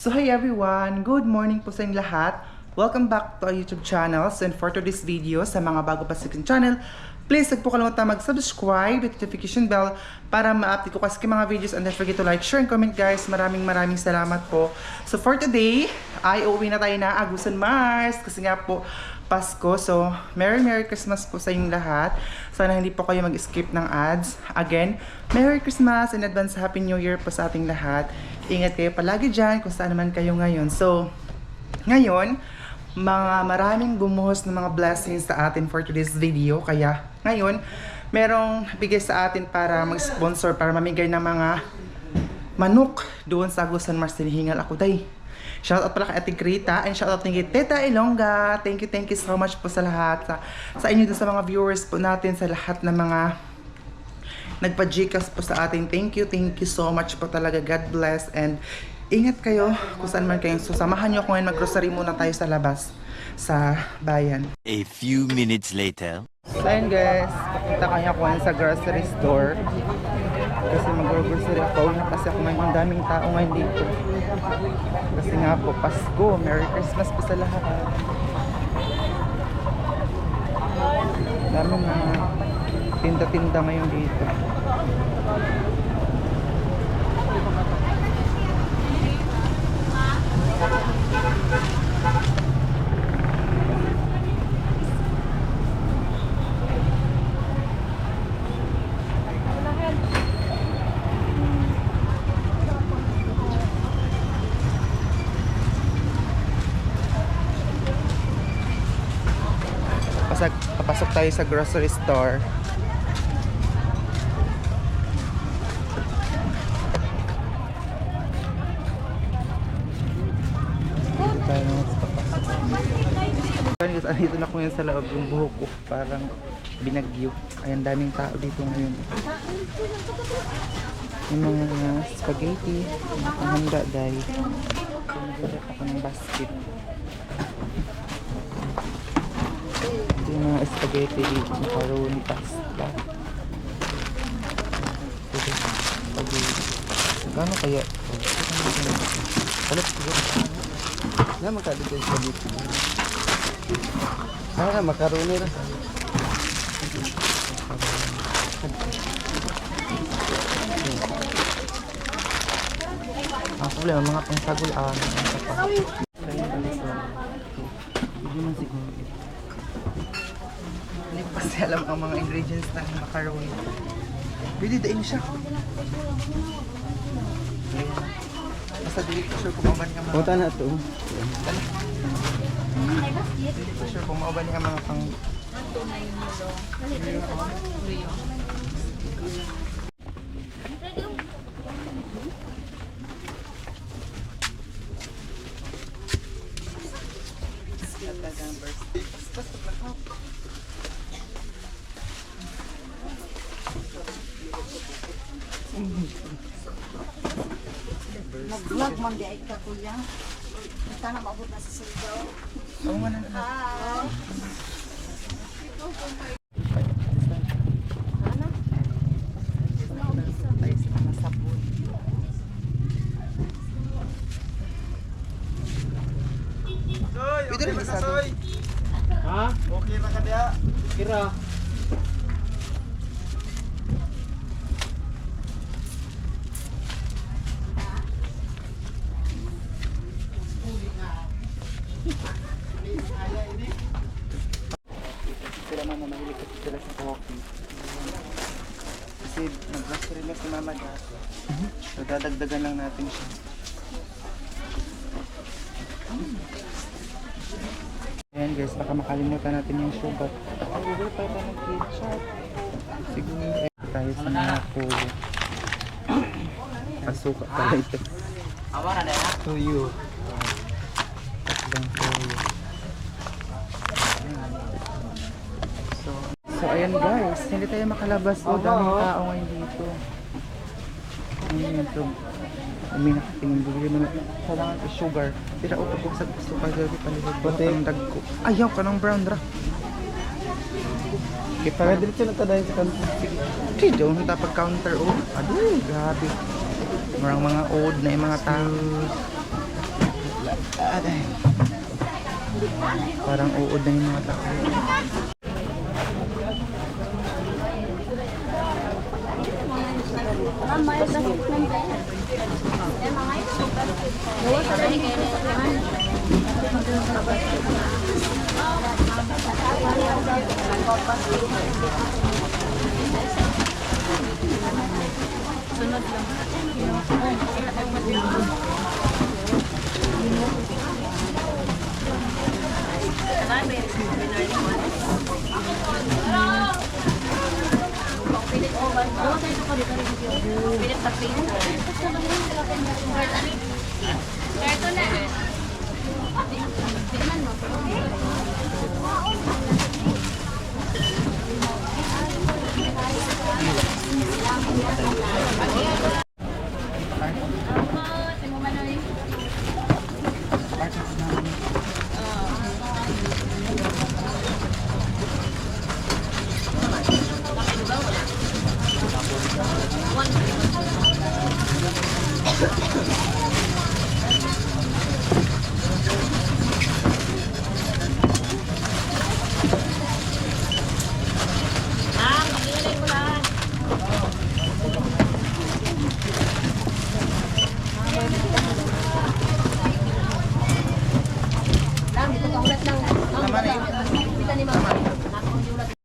So hi everyone! Good morning po sa inyong lahat. Welcome back to our YouTube channels, and for today's video, sa mga bago pa sa aking channel, please huwag po kalimutan mag-subscribe at notification bell para ma-update ko kasi mga videos, and don't forget to like, share, and comment guys. Maraming salamat po. So for today, ay uuwi na tayo na Agusan Mars kasi nga po Pasko. So Merry Christmas po sa inyong lahat. Sana hindi po kayo mag-skip ng ads. Again, Merry Christmas and advance Happy New Year po sa ating lahat. Ingat kayo palagi dyan kung saan naman kayo ngayon. So, ngayon, maraming bumuhos ng mga blessings sa atin for today's video. Kaya, ngayon, merong bigay sa atin para mag-sponsor, para mamigay ng mga manok doon sa Agusan Mars. Hinihingal ako, day. Shoutout pala kay Ate Grita and shoutout kay Teta Ilongga. Thank you so much po sa lahat. Sa inyo, sa mga viewers po natin, sa lahat ng mga nagpa-Gcash po sa atin. Thank you so much po talaga. God bless and ingat kayo kung saan man kayo. So samahan nyo ako ngayon, mag-grocery muna tayo sa labas sa bayan. A few minutes later. So ayun guys, papunta kaya ako ngayon sa grocery store kasi mag-grocery ako na kasi ako ngayon, ang daming tao ngayon dito kasi nga po Pasko. Merry Christmas po sa lahat. Dami na tinda-tinda ngayon dito. Papasok tayo sa grocery store. Dito na ko yun sa loob, yung buhok ko parang binagyo. Ayan, daming tao dito ngayon. Yung mga spaghetti, nakahanda dahil nagdadap ako ng basket. Ito yung mga spaghetti dito, macaroni, pasta. Spaghetti. Gano'n kaya ito? Alat siguro. Na magkali kayo spaghetti. Ah, macaroni rin. Ang problema, mga pangsagol hindi man siguro. Hindi ko kasi alam ang mga ingredients ng macaroni. Pwede daing siya. Basta dili ko sure kung mauban ka mga... Punta na ito. Hindi ko sure kung mauban ka mga pang... Mag-vlog man di ay ka kuya. Basta na maabot na sa Surigao. Oo nga na. Tayo sa mga sabon. Pwede rin isa doon. Ha? Okay na ka diya. Kira. Sila mama mahilig kasi sila sa coffee. Kasi nag-grocery na si mama dati. So dadagdagan lang natin siya. Ayan guys, baka makalimutan natin yung sugar. Bibili pa tayo ng ketchup. Siguro tayo sa mga pulo. Pasuka pala ito. Tuyo. Tatlong tuyo. So ayan guys, hindi tayo makalabas. So daming tao ngayon dito. Ayan ito. May nakatingin, bigyan mo na kailangan ko sugar. Tira uto ko sa sugar gabi palihog. Ba't yung dagko? Ayaw ka ng brown rock. Kaya para diretso na tadayin sa kanto. Sige, doon sa pag-counter. Oh, aduh, grabe. Marang mga old na yung mga tao. Aday. Parang uod na yung mga tao.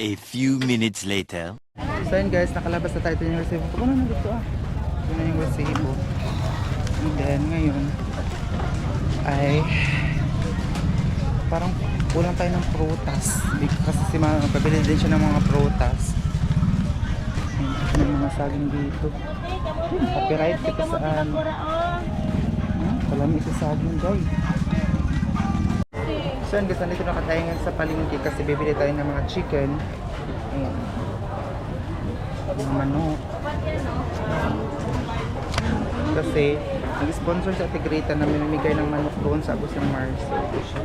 A few minutes later. So yun guys, nakalabas na tayo. Ito yung resibo. Paano na dito ah? Ito na yung resibo. And then ngayon ay parang kulang tayo ng prutas. Kasi si Mama pabili din siya ng mga prutas. May mga saging dito. Copyright kita saan. Palami sa saging guys. So yun guys, nandito na katayangan sa palengke kasi bibili tayo ng mga chicken. Ayan. Mga manok. Kasi nag-sponsor sa Tigrita na mamimigay ng manok doon sa Agos ng Mars. Ito siya.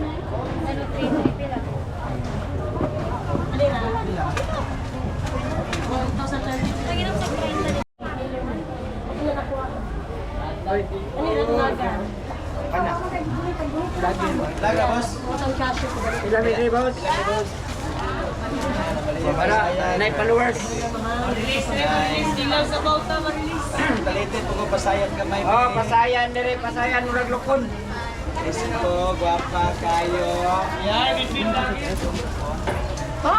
Laga, boss. Ilan ni boss? Para, nai followers. Balitin po ko pasayan kamay. Oh, pasayan dire, pasayan murag lukon. Isko, guwapa kayo. Yan, bibin lang. Ha?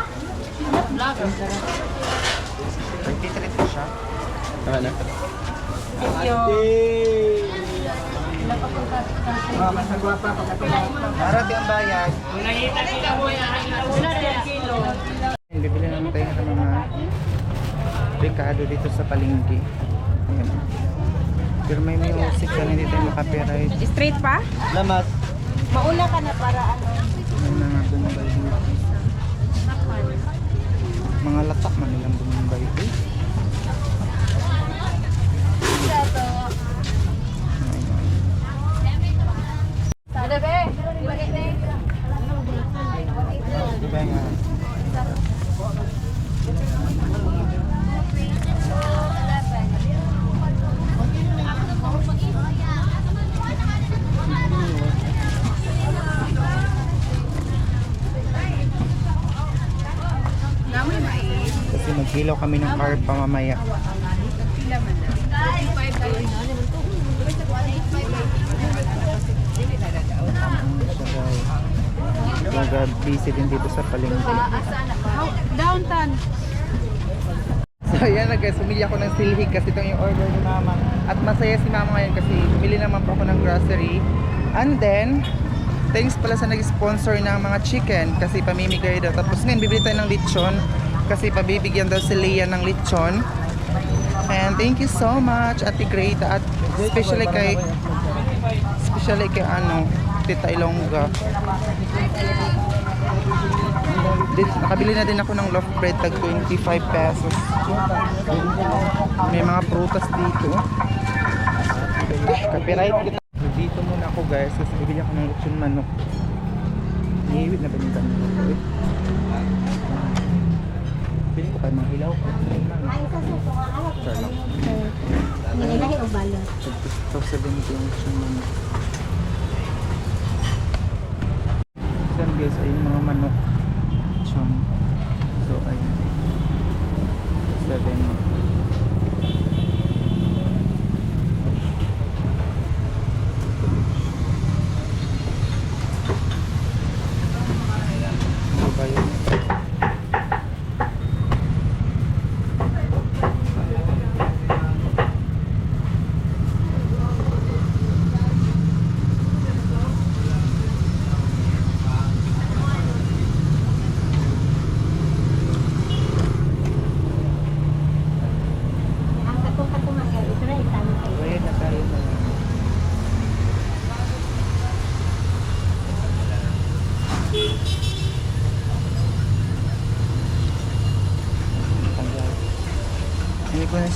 23 siya. Ano? Oh, mas nagwapa pa Marati ang bayad. Bibili naman tayo ng mga Ricardo dito sa palengke. Ayan. Pero may music na hindi tayo makapiright. Straight pa? Lamat. Mauna ka na para ano? May mga bumumbay dito. Mga latak man nilang bumumbay dito. Diba nga? Kasi maghilaw kami ng car pa mamaya. Busy din dito sa palengke. Downtown. So yan na guys, bumili ako ng silhig kasi itong yung order ni Mama. At masaya si Mama ngayon kasi bumili naman po ako ng grocery. And then, thanks pala sa nag-sponsor ng mga chicken kasi pamimigay daw. Tapos ngayon bibili tayo ng lechon kasi pabibigyan daw si Leia ng lechon. And thank you so much Ate Greta at especially kay ano, Tita Ilongga. Nakabili na din ako ng loaf bread tag 25 pesos. May mga prutas dito. Copyright kita. Dito muna ako guys kasi bibili ako ng lechon manok. Niiwit na ba yung tanong ko? Pili ko kayo mga hilaw ko. Sure lang. Nilagay o balot? So 70 yung lechon manok.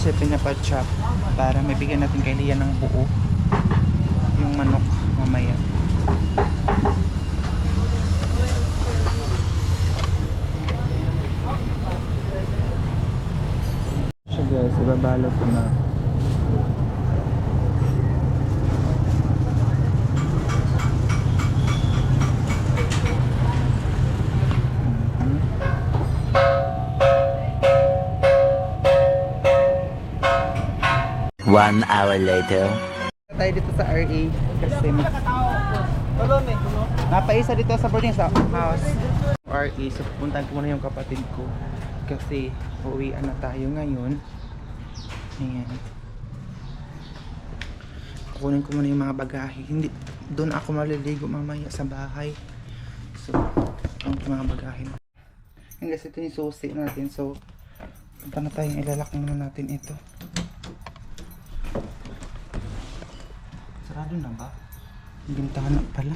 siya pinapachop para may bigyan natin kay Lia ng buo yung manok mamaya. So guys, ibabalo ko na. One hour later. Tayo dito sa RA kasi napaisa dito sa boarding sa house RA, so pupuntahan ko muna yung kapatid ko kasi uwian na tayo ngayon. Ayan, kukunin ko muna yung mga bagahe, hindi doon ako maliligo mamaya sa bahay, so ang mga bagahe. Ayan guys, ito yung susi natin, so punta na tayo, ilalak muna natin ito. Sarado na ba? Ang bintana pala.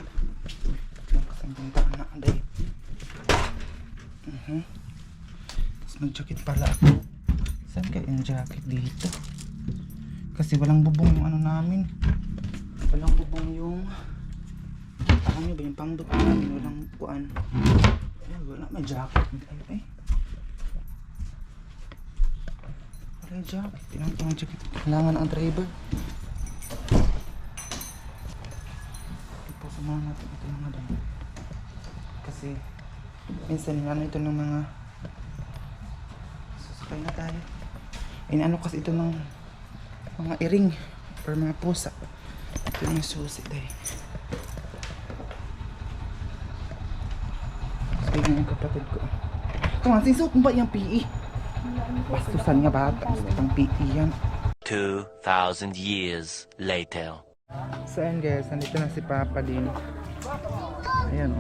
Ang bintana dahil. Tapos mag-jacket pala ako. Saan kaya yung jacket dito? Kasi walang bubong yung ano namin. Walang bubong yung ano ba yung pangdot namin. Walang kuan. Wala, may jacket. Ay. Wala yung jacket. Tinang pang jacket. Kailangan ang driver. Samahan natin ito mga dami kasi minsan ano ito ng mga susakay na tayo, ano kasi ito ng mga iring or mga pusa. Ito yung susi tayo. So yun yung kapatid ko. Ito nga, sinuot mo ba yung PE? Bastusan nga bata, ang PE yan. 2,000 years later. So ayan guys, nandito na si Papa din. Ayan o.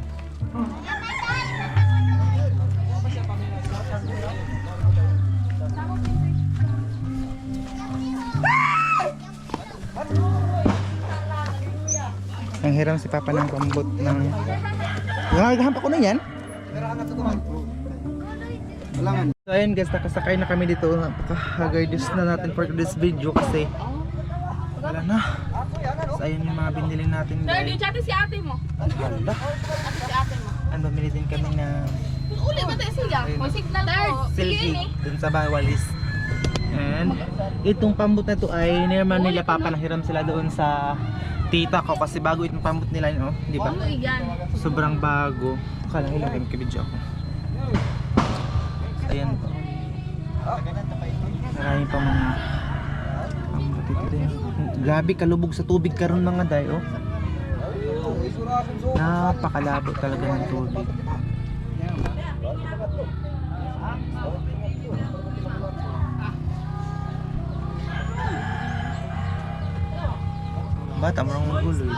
Ang hiram si Papa ng pambot ng... Nagagampa ko na yan? So ayan guys, nakasakay na kami dito. Napaka-haggardis na natin for this video kasi wala na. So ayun yung mga binili natin guys. Yung chat si ate mo. Ganda. Si ate mo. Ano, bumili din kami na Uli ba tayo siya? May signal ko. selfie dun sa Bawalis. And itong pambot na to ay nirman nila Papa, nahiram sila doon sa tita ko kasi bago itong pambot nila, no? Di ba? Ano yan? Sobrang bago. Kala ilang kami kabidyo ako. So, ayan po. Maraming pa mga pambot ito. Grabe kalubog sa tubig karon mga day, oh. Napakalabo talaga ng tubig. Bata marang magulo.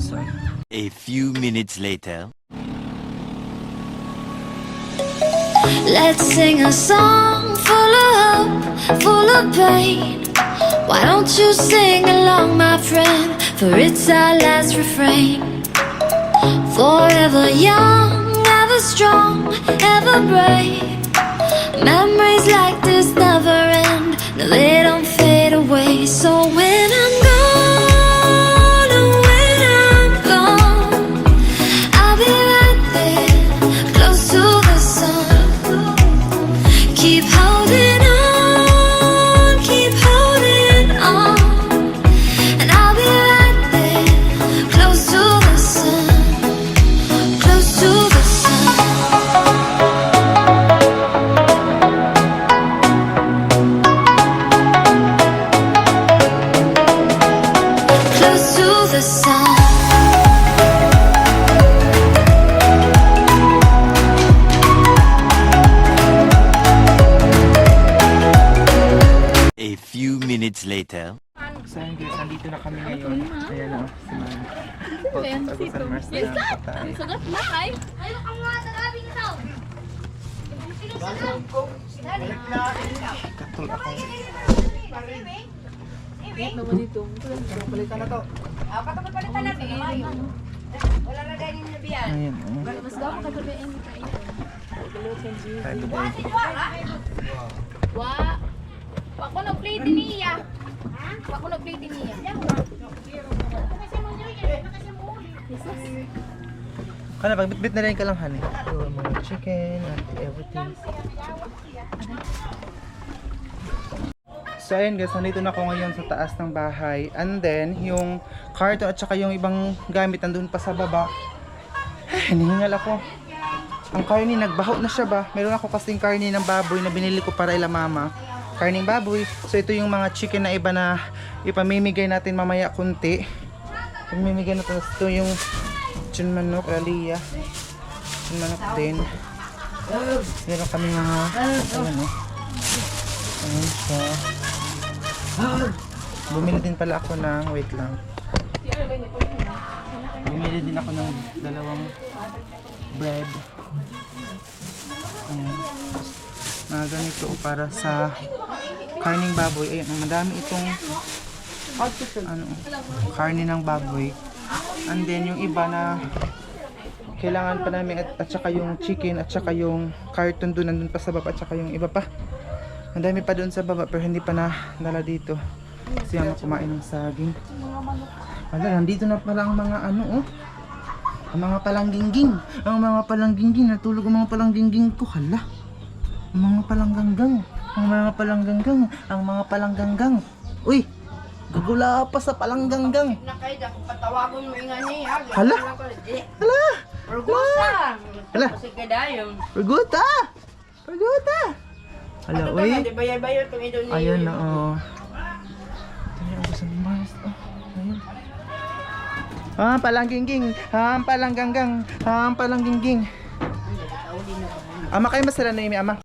So, A few minutes later. Let's sing a song full of hope, full of pain. Why don't you sing along, my friend? For it's our last refrain. Forever young, ever strong, ever brave. Memories like this never end. No, they don't fade away. So when I'm gone, oh, when I'm gone, I'll be right there, close to the sun. Keep holding on, keep holding on, and I'll be right there, close to the sun, close to the sun. Close to the sun. A few minutes later. so ayun guys, nandito na kami ngayon. Ayan o, si Mami. Pagkagusan Mars na patay. Sugat na ay. Katul ako. Ayan o. Mas daw ka gabi ang kayo. Tayo tayo. Wa. Ako nag-play din niya. Ako nag-play din niya. Kana, pagbitbit na rin ka lang, honey. So, mga chicken and everything. So, ayun guys, nandito na ako ngayon sa taas ng bahay. And then, yung carton at saka yung ibang gamit nandun pa sa baba. Hinihingal ako. Ang karne, nagbaho na siya ba? Meron ako kasing karne ng baboy na binili ko para ila mama. Karning baboy. So, ito yung mga chicken na iba na ipamimigay natin mamaya kunti. Pamimigay natin. Ito yung chun manok, Aliyah. Chun manok din. Meron kami mga, ayan o. Ayan siya. Bumili din pala ako ng, wait lang. Bumili din ako ng dalawang bread. Ayan. Mga ganito para sa karning baboy. Ayan, madami itong ano, karne ng baboy. And then yung iba na kailangan pa namin at saka yung chicken at saka yung carton doon nandun pa sa baba at saka yung iba pa. Ang dami pa doon sa baba pero hindi pa na dala dito. Kasi ako kumain ng saging. Wala, nandito na pala ang mga ano oh. Ang mga palanggingging. Ang mga palanggingging. Natulog ang mga palanggingging ko. Hala. Ang mga palangganggang. Ang mga palangganggang. Ang mga palangganggang. Uy! Gagula pa sa palangganggang. Nakaya kung patawagon mo nga niya. Hala! Hala! Pergusa. Hala! Kasi kadayon. Perguta! Perguta! Hala, uy! Bayay-bayay itong idol niya. Ayan na, oh. Ito yung gusto ng mas. Oh, ayun. Palangginging. Palangganggang. Palangginging. Ama kayo masala na imi, ama.